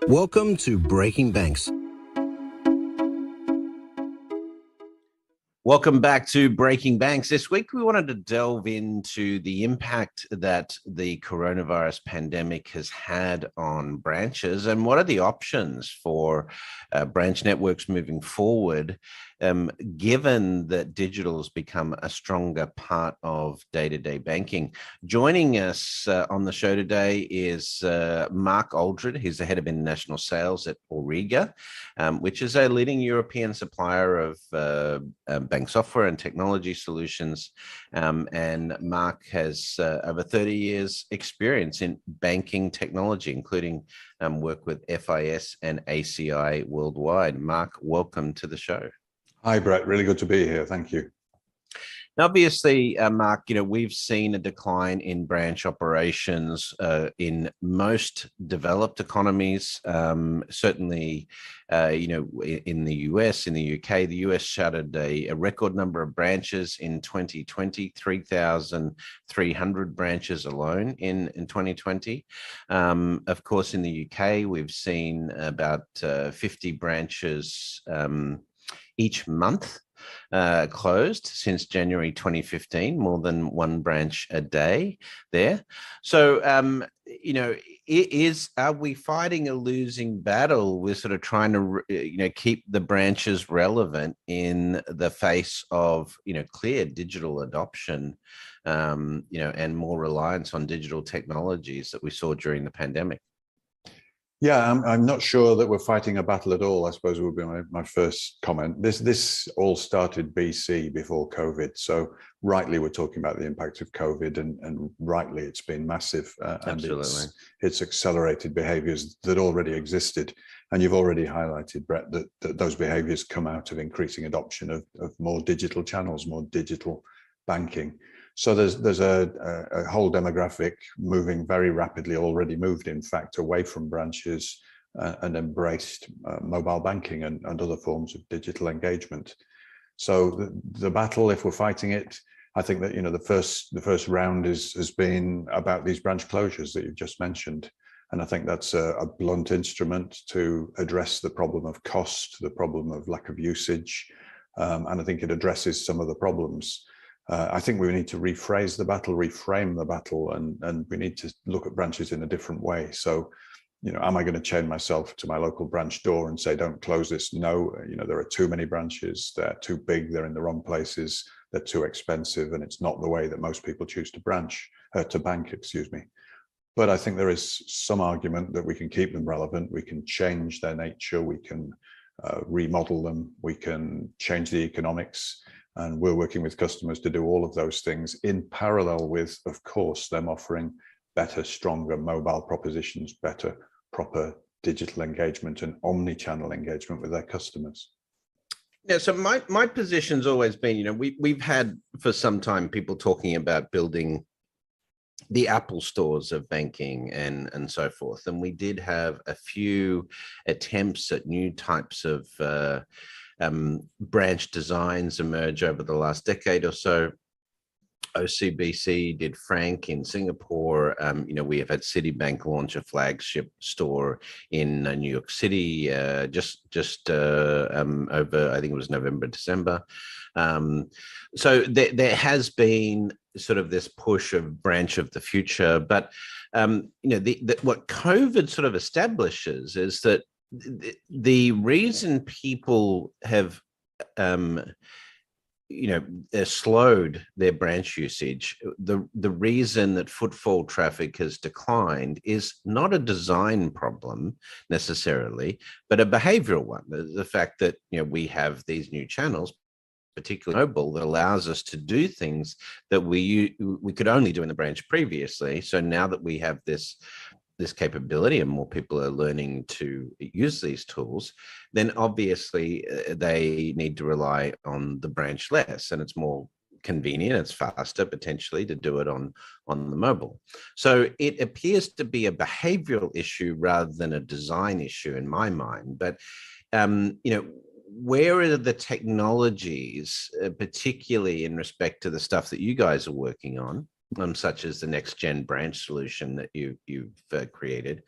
Welcome to Breaking Banks. Welcome back to Breaking Banks. This week, we wanted to delve into the impact that the coronavirus pandemic has had on branches and what are the options for branch networks moving forward, given that digital has become a stronger part of day-to-day banking. Joining us on the show today is Mark Aldred. He's the head of international sales at Auriga, which is a leading European supplier of bank software and technology solutions. And Mark has over 30 years experience in banking technology, including work with FIS and ACI worldwide. Mark, welcome to the show. Hi, Brett. Really good to be here. Thank you. Now, obviously, Mark, we've seen a decline in branch operations in most developed economies. Certainly, in the US, in the UK, the US shuttered a record number of branches in 2020, 3,300 branches alone in 2020. Of course, in the UK, we've seen about 50 branches each month closed since January 2015, more than one branch a day there. So, are we fighting a losing battle? We're sort of trying to, keep the branches relevant in the face of, clear digital adoption, and more reliance on digital technologies that we saw during the pandemic. Yeah, I'm not sure that we're fighting a battle at all, I suppose would be my first comment. This all started BC before COVID. So rightly, we're talking about the impact of COVID and rightly, it's been massive. Absolutely. And it's accelerated behaviors that already existed. And you've already highlighted, Brett, that those behaviors come out of increasing adoption of more digital channels, more digital banking. So there's a whole demographic moving very rapidly, already moved, in fact, away from branches and embraced mobile banking and other forms of digital engagement. So the battle, if we're fighting it, I think that the first round has been about these branch closures that you've just mentioned. And I think that's a blunt instrument to address the problem of cost, the problem of lack of usage. And I think it addresses some of the problems. I think we need to rephrase the battle, reframe the battle, and we need to look at branches in a different way. So, am I going to chain myself to my local branch door and say, don't close this? No, there are too many branches, they're too big, they're in the wrong places, they're too expensive, and it's not the way that most people choose to bank, excuse me. But I think there is some argument that we can keep them relevant, we can change their nature, we can remodel them, we can change the economics. And we're working with customers to do all of those things in parallel with, of course, them offering better, stronger mobile propositions, better, proper digital engagement and omnichannel engagement with their customers. Yeah, so my position's always been, we've had for some time people talking about building the Apple stores of banking and so forth. And we did have a few attempts at new types of branch designs emerge over the last decade or so. OCBC did Frank in Singapore. We have had Citibank launch a flagship store in New York City just over, I think it was November, December. So there has been sort of this push of branch of the future, but what COVID sort of establishes is that the reason people have slowed their branch usage, the reason that footfall traffic has declined is not a design problem necessarily, but a behavioral one. The fact that we have these new channels, particularly mobile, that allows us to do things that we could only do in the branch previously. So now that we have this capability and more people are learning to use these tools, then obviously they need to rely on the branch less, and it's more convenient, it's faster potentially to do it on the mobile. So it appears to be a behavioral issue rather than a design issue in my mind. But where are the technologies, particularly in respect to the stuff that you guys are working on, such as the next gen branch solution that you've created?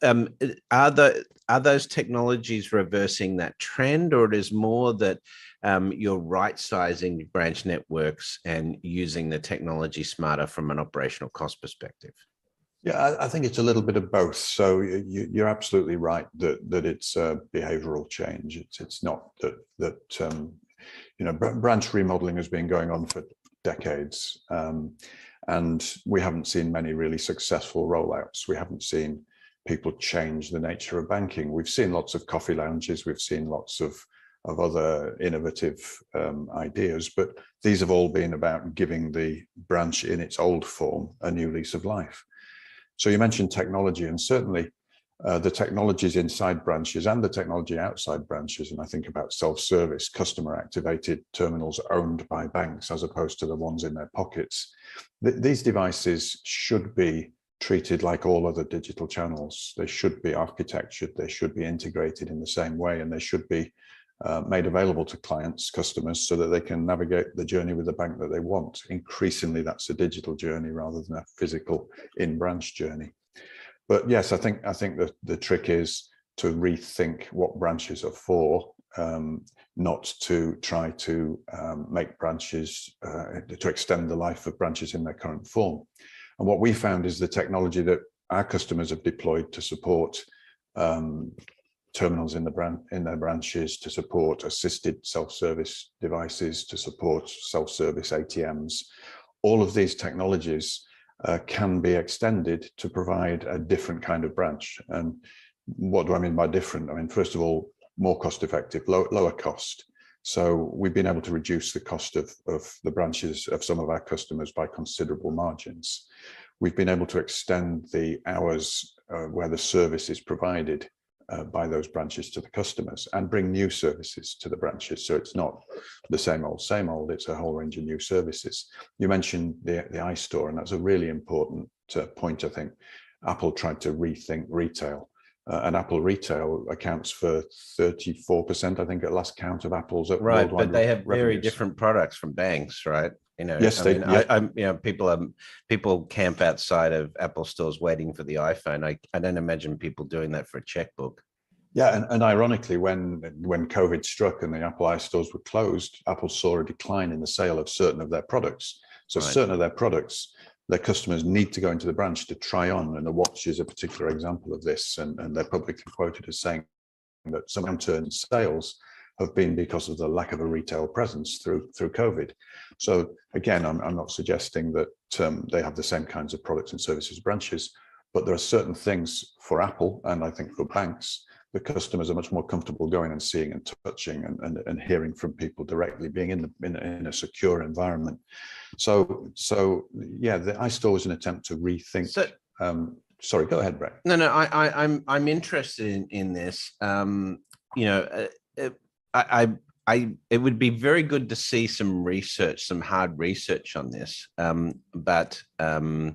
um, are those technologies reversing that trend, or it is more that you're right-sizing branch networks and using the technology smarter from an operational cost perspective? Yeah, I think it's a little bit of both. So you're absolutely right that it's a behavioural change. It's not that branch remodeling has been going on for decades, and we haven't seen many really successful rollouts. We haven't seen people change the nature of banking. We've seen lots of coffee lounges. We've seen lots of other innovative ideas, but these have all been about giving the branch in its old form a new lease of life. So you mentioned technology, and certainly the technologies inside branches and the technology outside branches, and I think about self-service, customer-activated terminals owned by banks as opposed to the ones in their pockets. These devices should be treated like all other digital channels. They should be architectured, they should be integrated in the same way, and they should be made available to clients, customers, so that they can navigate the journey with the bank that they want. Increasingly, that's a digital journey rather than a physical in-branch journey. But yes, I think that the trick is to rethink what branches are for, not to try to make branches, to extend the life of branches in their current form. And what we found is the technology that our customers have deployed to support terminals in their branches, to support assisted self-service devices, to support self-service ATMs. All of these technologies can be extended to provide a different kind of branch. And what do I mean by different? I mean, first of all, more cost effective, lower cost. So we've been able to reduce the cost of the branches of some of our customers by considerable margins. We've been able to extend the hours where the service is provided by those branches to the customers, and bring new services to the branches. So it's not the same old, it's a whole range of new services. You mentioned the iStore, and that's a really important point, I think. Apple tried to rethink retail, and Apple Retail accounts for 34%, I think, at last count of Apple's right, but they have revenues. very different products from banks, right? Yes, people camp outside of Apple stores waiting for the iPhone. I don't imagine people doing that for a checkbook. Yeah, and ironically, when COVID struck and the Apple iStores were closed, Apple saw a decline in the sale of certain of their products. So right. Certain of their products, their customers need to go into the branch to try on, and the watch is a particular example of this. And they're publicly quoted as saying that some downturn in sales have been because of the lack of a retail presence through COVID. So again, I'm not suggesting that they have the same kinds of products and services branches, but there are certain things for Apple, and I think for banks, the customers are much more comfortable going and seeing and touching and hearing from people directly, being in a secure environment. So yeah, the iStore was an attempt to rethink. Sorry, go ahead, Brett. No, I'm interested in this. It would be very good to see some research, some hard research on this. But there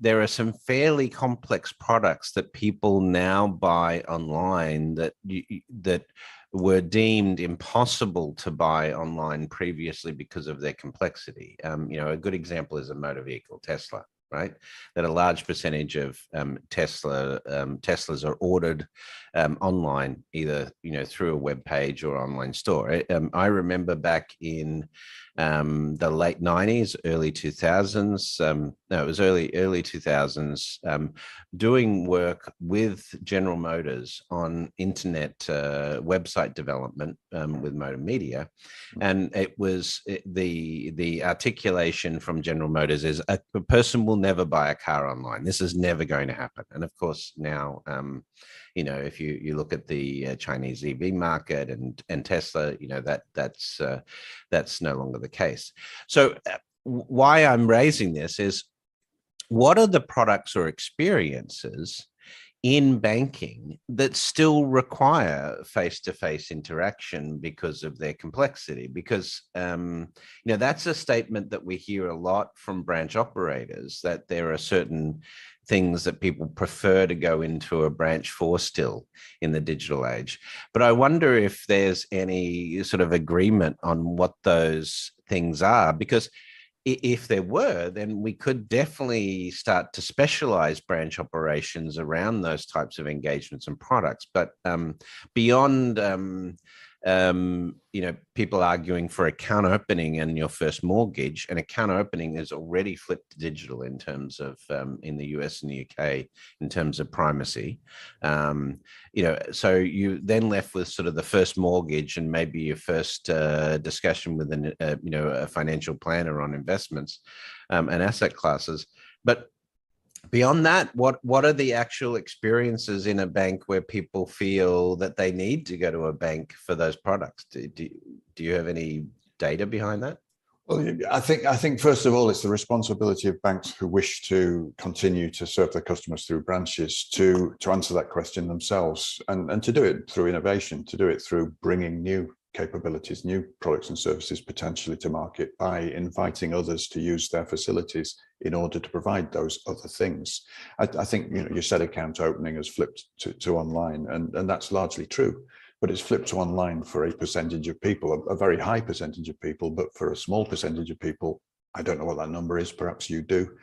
are some fairly complex products that people now buy online that were deemed impossible to buy online previously because of their complexity. A good example is a motor vehicle, Tesla. Right, that a large percentage of Teslas are ordered online, either through a web page or online store. I remember back in the late 90s, early 2000s. No, it was early 2000s. Doing work with General Motors on internet website development with Motor Media, and it was the articulation from General Motors is a person will never buy a car online. This is never going to happen. And of course now, if you look at the Chinese EV market and Tesla, that's no longer the case. So why I'm raising this is, what are the products or experiences in banking that still require face-to-face interaction because of their complexity? Because that's a statement that we hear a lot from branch operators, that there are certain things that people prefer to go into a branch for still in the digital age. But I wonder if there's any sort of agreement on what those things are, because if there were, then we could definitely start to specialize branch operations around those types of engagements and products. But beyond people arguing for account opening and your first mortgage, and account opening is already flipped to digital in terms of in the US and the UK in terms of primacy. So you then left with sort of the first mortgage and maybe your first discussion with a financial planner on investments and asset classes. But beyond that, what are the actual experiences in a bank where people feel that they need to go to a bank for those products? Do you have any data behind that? Well, I think first of all, it's the responsibility of banks who wish to continue to serve their customers through branches to answer that question themselves, and to do it through innovation, to do it through bringing new capabilities, new products and services potentially to market by inviting others to use their facilities in order to provide those other things. I think you said account opening has flipped to online, and that's largely true. But it's flipped to online for a percentage of people, a very high percentage of people, but for a small percentage of people, I don't know what that number is, perhaps you do,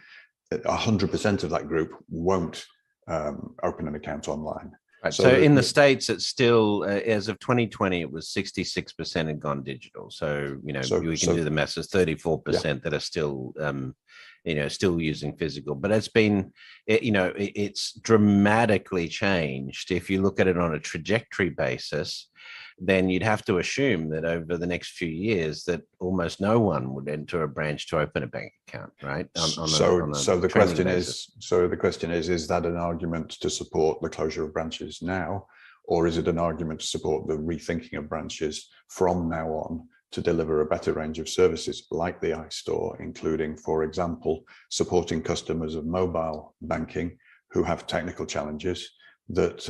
100% of that group won't open an account online. Right. So in the States, it's still, as of 2020, it was 66% had gone digital. So, we can do the math, it's 34% that are still still using physical, but it's been, it's dramatically changed. If you look at it on a trajectory basis, then you'd have to assume that over the next few years that almost no one would enter a branch to open a bank account, right? So the question is that an argument to support the closure of branches now, or is it an argument to support the rethinking of branches from now on to deliver a better range of services like the iStore, including, for example, supporting customers of mobile banking who have technical challenges that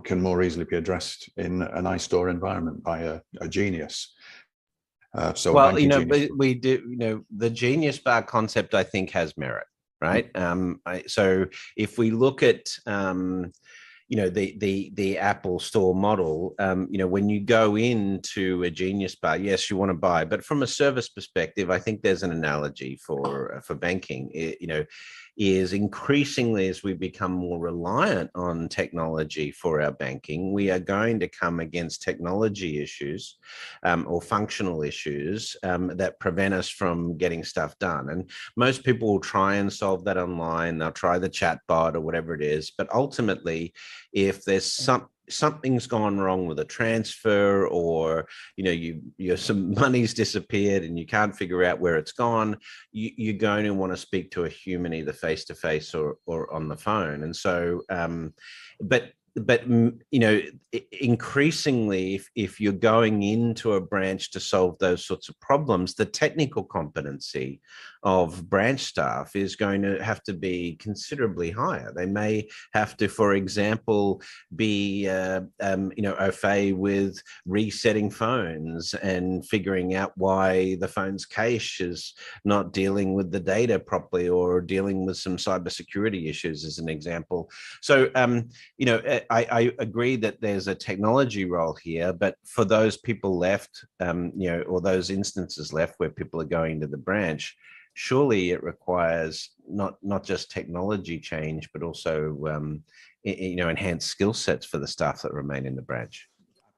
can more easily be addressed in an iStore environment by a genius. We do, the Genius Bar concept, I think, has merit, right? So if we look at the Apple Store model, when you go into a Genius Bar, yes, you want to buy, but from a service perspective, I think there's an analogy for banking. Is increasingly, as we become more reliant on technology for our banking, we are going to come against technology issues or functional issues that prevent us from getting stuff done. And most people will try and solve that online. They'll try the chat bot or whatever it is. But ultimately, if there's something's gone wrong with a transfer, or some money's disappeared and you can't figure out where it's gone, you're going to want to speak to a human, either face to face or on the phone. And so but increasingly, if you're going into a branch to solve those sorts of problems, the technical competency of branch staff is going to have to be considerably higher. They may have to, for example, be au fait with resetting phones and figuring out why the phone's cache is not dealing with the data properly, or dealing with some cybersecurity issues, as an example. So I agree that there's a technology role here, but for those people left, or those instances left where people are going to the branch, surely it requires not just technology change, but also enhanced skill sets for the staff that remain in the branch.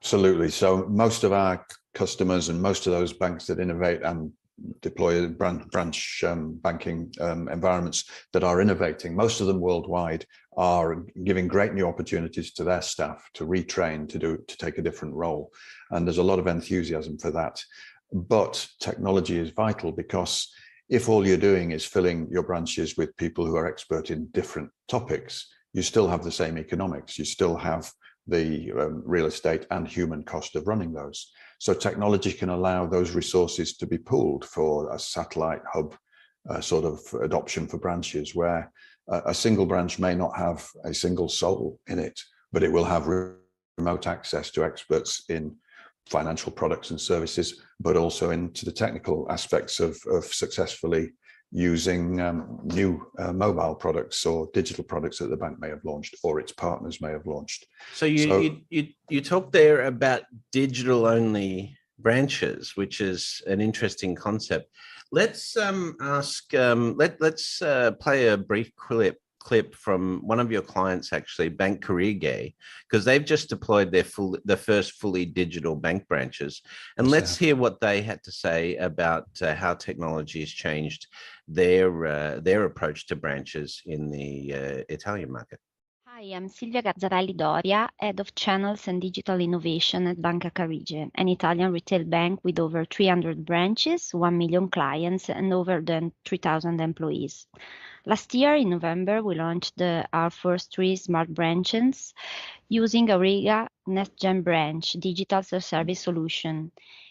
Absolutely. So most of our customers and most of those banks that innovate and deploy branch banking environments that are innovating, most of them worldwide, are giving great new opportunities to their staff to retrain, to take a different role. And there's a lot of enthusiasm for that. But technology is vital, because if all you're doing is filling your branches with people who are expert in different topics, you still have the same economics. You still have the real estate and human cost of running those. So technology can allow those resources to be pooled for a satellite hub sort of adoption for branches, where a single branch may not have a single soul in it, but it will have remote access to experts in financial products and services, but also into the technical aspects of successfully using new mobile products or digital products that the bank may have launched or its partners may have launched. So you talked there about digital only branches, which is an interesting concept. Let's let's play a brief clip from one of your clients, actually, Banca Carige, because they've just deployed the first fully digital bank branches. And let's hear what they had to say about how technology has changed their approach to branches in the Italian market. Hi, I'm Silvia Garzarelli Doria, Head of Channels and Digital Innovation at Banca Carige, an Italian retail bank with over 300 branches, 1 million clients, and over 3,000 employees. Last year, in November, we launched our first 3 smart branches using Auriga Next-Gen Branch digital self-service solution,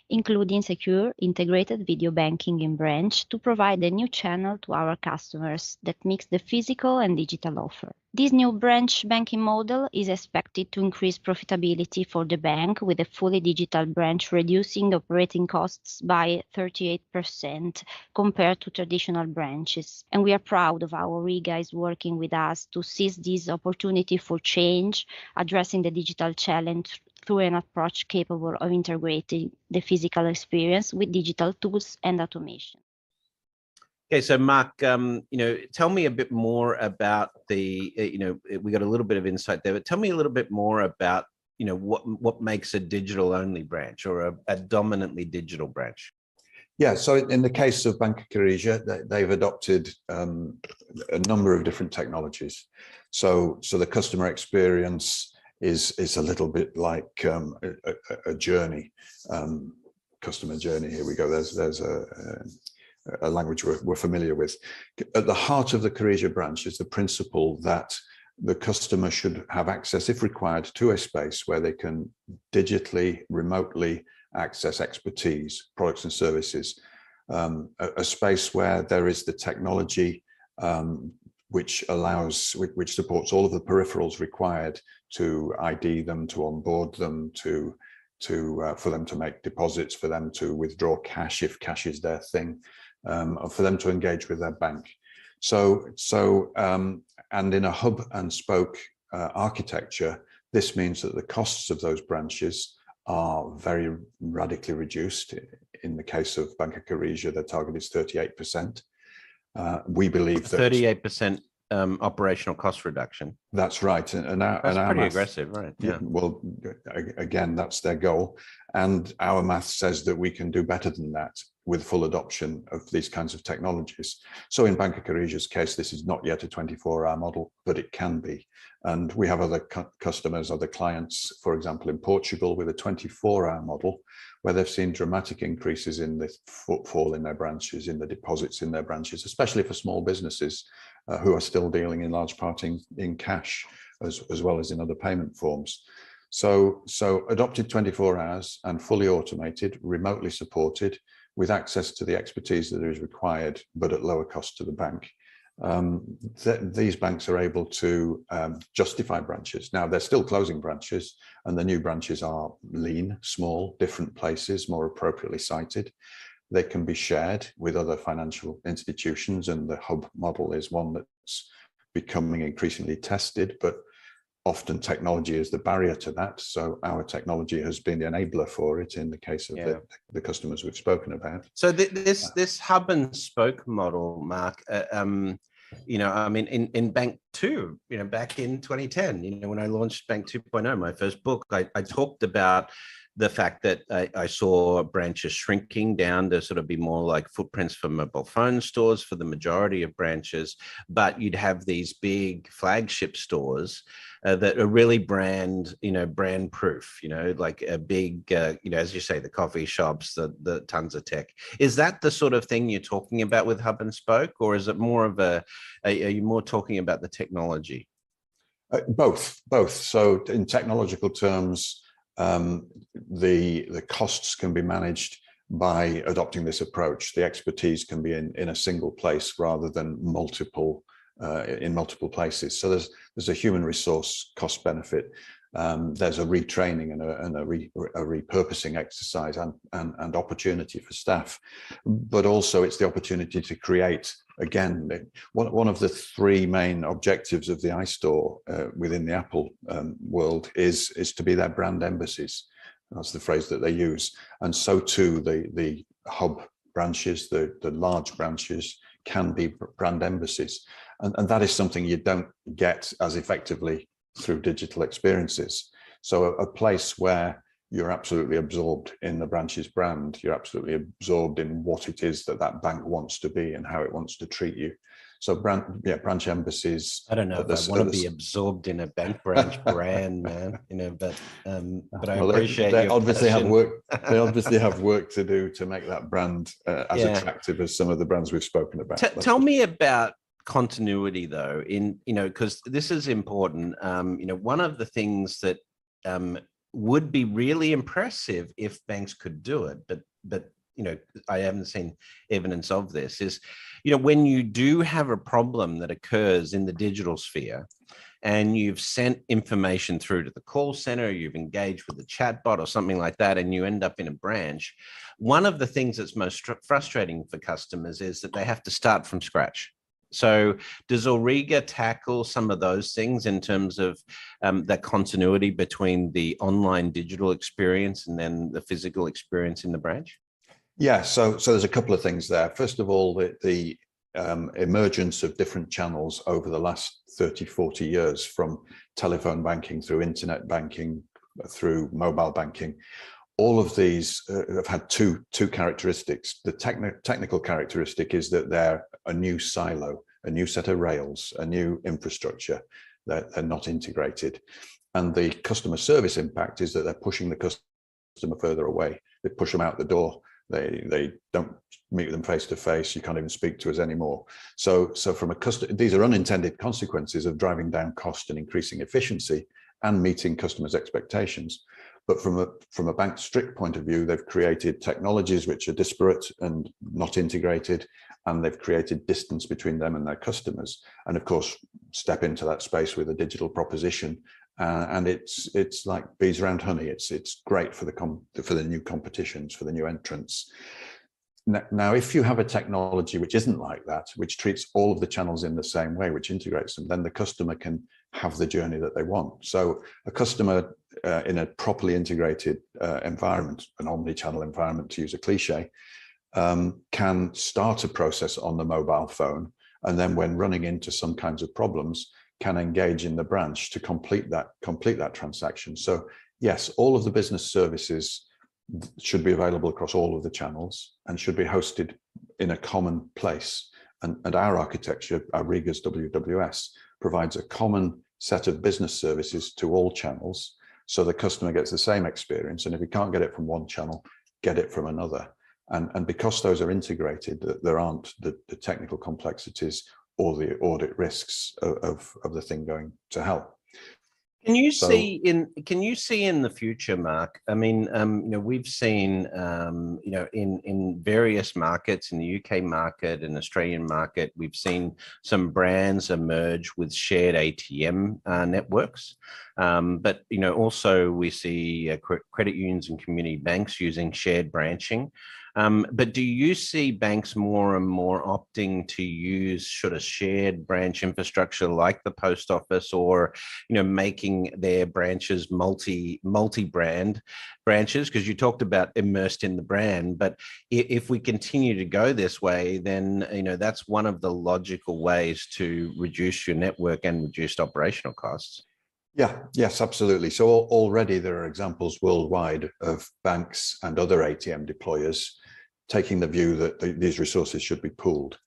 including secure integrated video banking in branch to provide a new channel to our customers that mix the physical and digital offer. This new branch banking model is expected to increase profitability for the bank, with a fully digital branch reducing operating costs by 38% compared to traditional branches. And we are proud of how Auriga is working with us to seize this opportunity for change, addressing the digital challenge through an approach capable of integrating the physical experience with digital tools and automation. Okay, so Mark, tell me a bit more about we got a little bit of insight there, but tell me a little bit more about, what makes a digital-only branch or a dominantly digital branch. Yeah, so in the case of Banca Carige, they've adopted a number of different technologies. So the customer experience is a little bit like a journey, customer journey. Here we go. There's a language we're familiar with. At the heart of the Carige branch is the principle that the customer should have access, if required, to a space where they can digitally, remotely access expertise, products and services, a space where there is the technology which supports all of the peripherals required to ID them, to onboard them, for them to make deposits, for them to withdraw cash if cash is their thing, for them to engage with their bank. And in a hub and spoke architecture, this means that the costs of those branches are very radically reduced. In the case of Banca Carige, their target is 38%. We believe that 38% operational cost reduction. That's right, that's pretty aggressive, right? Yeah. Well, again, that's their goal, and our math says that we can do better than that with full adoption of these kinds of technologies. So in Banca Carige's case, this is not yet a 24-hour model, but it can be. And we have other customers, other clients, for example, in Portugal, with a 24-hour model, where they've seen dramatic increases in the footfall in their branches, in the deposits in their branches, especially for small businesses who are still dealing in large part in cash, as well as in other payment forms. So adopted 24 hours and fully automated, remotely supported, with access to the expertise that is required, but at lower cost to the bank. These banks are able to justify branches. Now, they're still closing branches, and the new branches are lean, small, different places, more appropriately sited. They can be shared with other financial institutions, and the hub model is one that's becoming increasingly tested, but often technology is the barrier to that. So our technology has been the enabler for it in the case of the customers we've spoken about. So this hub and spoke model, Mark, I mean, in Bank 2, back in 2010, when I launched Bank 2.0, my first book, I talked about the fact that I saw branches shrinking down to sort of be more like footprints for mobile phone stores for the majority of branches, but you'd have these big flagship stores that are really brand proof, like a big, as you say, the coffee shops, the tons of tech. Is that the sort of thing you're talking about with hub and spoke, or is it more of are you more talking about the technology? Both. So in technological terms, the costs can be managed by adopting this approach. The expertise can be in a single place rather than in multiple places. So there's a human resource cost benefit. There's a retraining and a repurposing exercise and opportunity for staff, but also it's the opportunity to create. Again, one of the three main objectives of the iStore within the Apple world is to be their brand embassies. That's the phrase that they use. And so too, the hub branches, the large branches, can be brand embassies. And that is something you don't get as effectively through digital experiences. So a place where you're absolutely absorbed in the branch's brand, you're absolutely absorbed in what it is that that bank wants to be and how it wants to treat you. So branch embassies. I don't know if I want to be absorbed in a bank branch brand, man. But I appreciate they your obviously passion. have work. They obviously have work to do to make that brand as attractive as some of the brands we've spoken about. Tell me about continuity, though. Because this is important. One of the things that would be really impressive if banks could do it, but I haven't seen evidence of this, is, when you do have a problem that occurs in the digital sphere and you've sent information through to the call center, you've engaged with the chatbot or something like that, and you end up in a branch, one of the things that's most frustrating for customers is that they have to start from scratch. So does Auriga tackle some of those things in terms of that continuity between the online digital experience and then the physical experience in the branch? Yeah, so there's a couple of things there. First of all, the emergence of different channels over the last 30, 40 years, from telephone banking through internet banking, through mobile banking, all of these have had two characteristics. The technical characteristic is that they're a new silo, a new set of rails, a new infrastructure. They're not integrated. And the customer service impact is that they're pushing the customer further away. They push them out the door. They don't meet them face to face. You can't even speak to us anymore. So from a customer, these are unintended consequences of driving down cost and increasing efficiency and meeting customers' expectations. But from a bank strict point of view, they've created technologies which are disparate and not integrated, and they've created distance between them and their customers. And of course, step into that space with a digital proposition, and it's like bees around honey. It's great for the new competitions, for the new entrants. Now, if you have a technology which isn't like that, which treats all of the channels in the same way, which integrates them, then the customer can have the journey that they want. So a customer in a properly integrated environment, an omnichannel environment, to use a cliche, can start a process on the mobile phone, and then when running into some kinds of problems, can engage in the branch to complete that transaction. So yes, all of the business services should be available across all of the channels and should be hosted in a common place. And our architecture, Auriga's WWS, provides a common set of business services to all channels, so the customer gets the same experience. And if you can't get it from one channel, get it from another. And because those are integrated, there aren't the technical complexities or the audit risks of the thing going to hell. Can you see in the future, Mark? I mean, we've seen, in various markets, in the UK market and Australian market, we've seen some brands emerge with shared ATM networks. But, also we see credit unions and community banks using shared branching. But do you see banks more and more opting to use sort of shared branch infrastructure like the post office, or, making their branches multi-brand branches? Because you talked about immersed in the brand, but if we continue to go this way, then, that's one of the logical ways to reduce your network and reduce operational costs. Yes, absolutely. So already there are examples worldwide of banks and other ATM deployers taking the view that these resources should be pooled.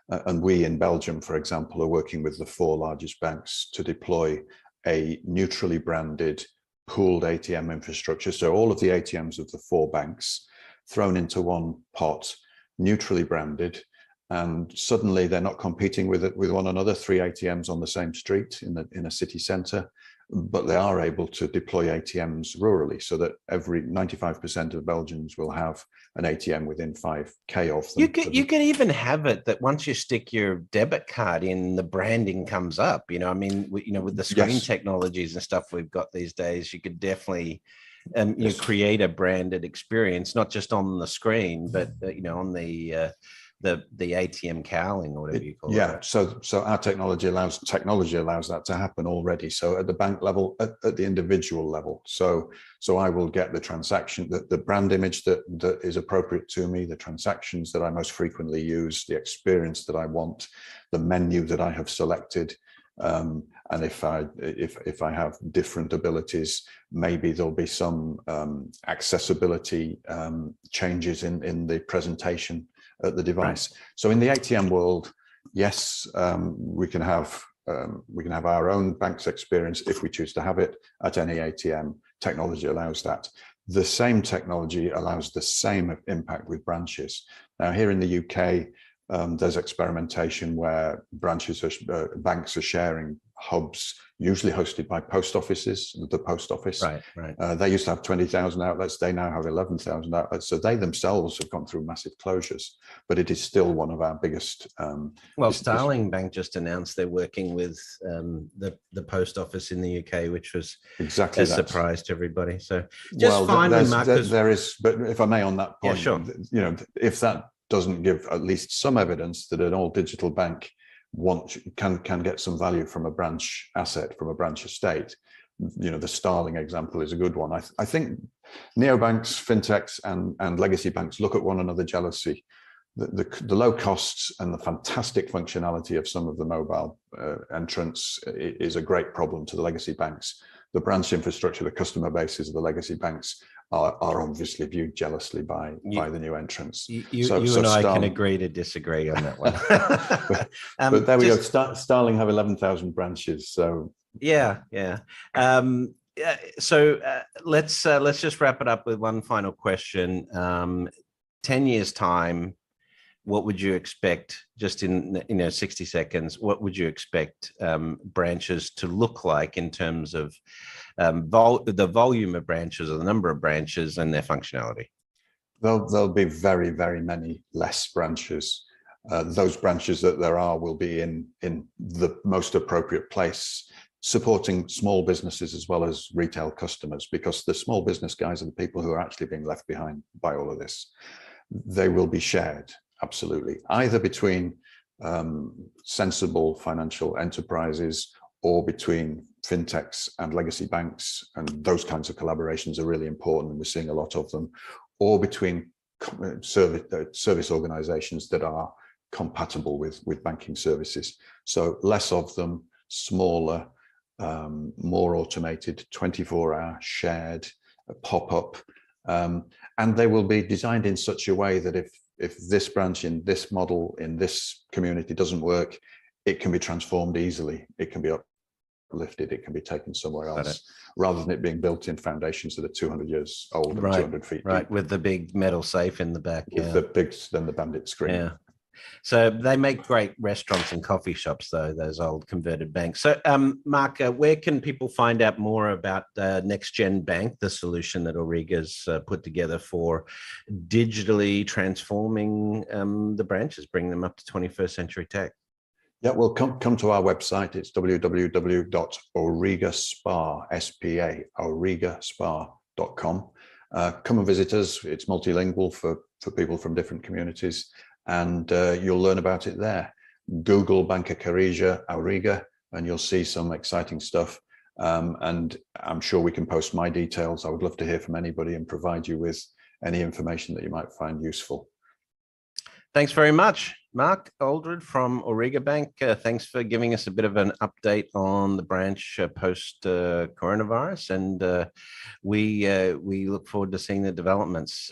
And we in Belgium, for example, are working with the 4 largest banks to deploy a neutrally branded pooled ATM infrastructure. So all of the ATMs of the 4 banks thrown into one pot, neutrally branded, and suddenly they're not competing with one another, 3 ATMs on the same street in a city centre, but they are able to deploy ATMs rurally, so that every 95% of Belgians will have an ATM within 5K of them. You can even have it that once you stick your debit card in, the branding comes up. With the screen technologies and stuff we've got these days, you could definitely create a branded experience, not just on the screen, but on the the ATM cowling or whatever you call it. Yeah, so our technology allows that to happen already. So at the bank level, at the individual level. So I will get the transaction, the brand image that is appropriate to me, the transactions that I most frequently use, the experience that I want, the menu that I have selected. And if I have different abilities, maybe there'll be some accessibility changes in the presentation at the device. Right. So in the ATM world, yes, we can have our own bank's experience if we choose to have it at any ATM. Technology allows that. The same technology allows the same impact with branches. Now here in the UK, there's experimentation where banks are sharing hubs, usually hosted by post offices, the post office. Right. They used to have 20,000 outlets. They now have 11,000 outlets. So they themselves have gone through massive closures, but it is still one of our biggest. Well, Starling Bank just announced they're working with the post office in the UK, which was exactly a surprise to everybody. So just fine with Marcus. There is, but if I may on that point, yeah, sure. If that doesn't give at least some evidence that an all digital bank can get some value from a branch asset, from a branch estate. The Starling example is a good one. I think neobanks, fintechs, and legacy banks look at one another jealously. The low costs and the fantastic functionality of some of the mobile entrants is a great problem to the legacy banks. The branch infrastructure, the customer bases of the legacy banks are obviously viewed jealously by the new entrants. You and I can agree to disagree on that one. but there we go. Starling have 11,000 branches. So yeah. So let's just wrap it up with one final question. 10 years time, what would you expect, just in 60 seconds, what would you expect branches to look like in terms of the volume of branches or the number of branches and their functionality? There'll be very, very many less branches. Those branches that there are will be in the most appropriate place, supporting small businesses as well as retail customers, because the small business guys are the people who are actually being left behind by all of this. They will be shared. Absolutely, either between sensible financial enterprises or between fintechs and legacy banks, and those kinds of collaborations are really important, and we're seeing a lot of them, or between service organizations that are compatible with banking services. So less of them, smaller, more automated, 24-hour shared, pop-up, and they will be designed in such a way that if this branch in this model in this community doesn't work, it can be transformed easily. It can be uplifted. It can be taken somewhere else, rather than it being built in foundations that are 200 years old and 200 feet deep. With the big metal safe in the back. With the bandit screen. Yeah. So they make great restaurants and coffee shops, though, those old converted banks. So, Mark, where can people find out more about Next Gen Bank, the solution that Auriga's put together for digitally transforming the branches, bringing them up to 21st century tech? Yeah, well, come to our website. It's www.aurigaspar.com. Come and visit us. It's multilingual for people from different communities, and you'll learn about it there. Google Banca Carige Auriga, and you'll see some exciting stuff. And I'm sure we can post my details. I would love to hear from anybody and provide you with any information that you might find useful. Thanks very much, Mark Aldred from Auriga Bank. Thanks for giving us a bit of an update on the branch post coronavirus, and we look forward to seeing the developments.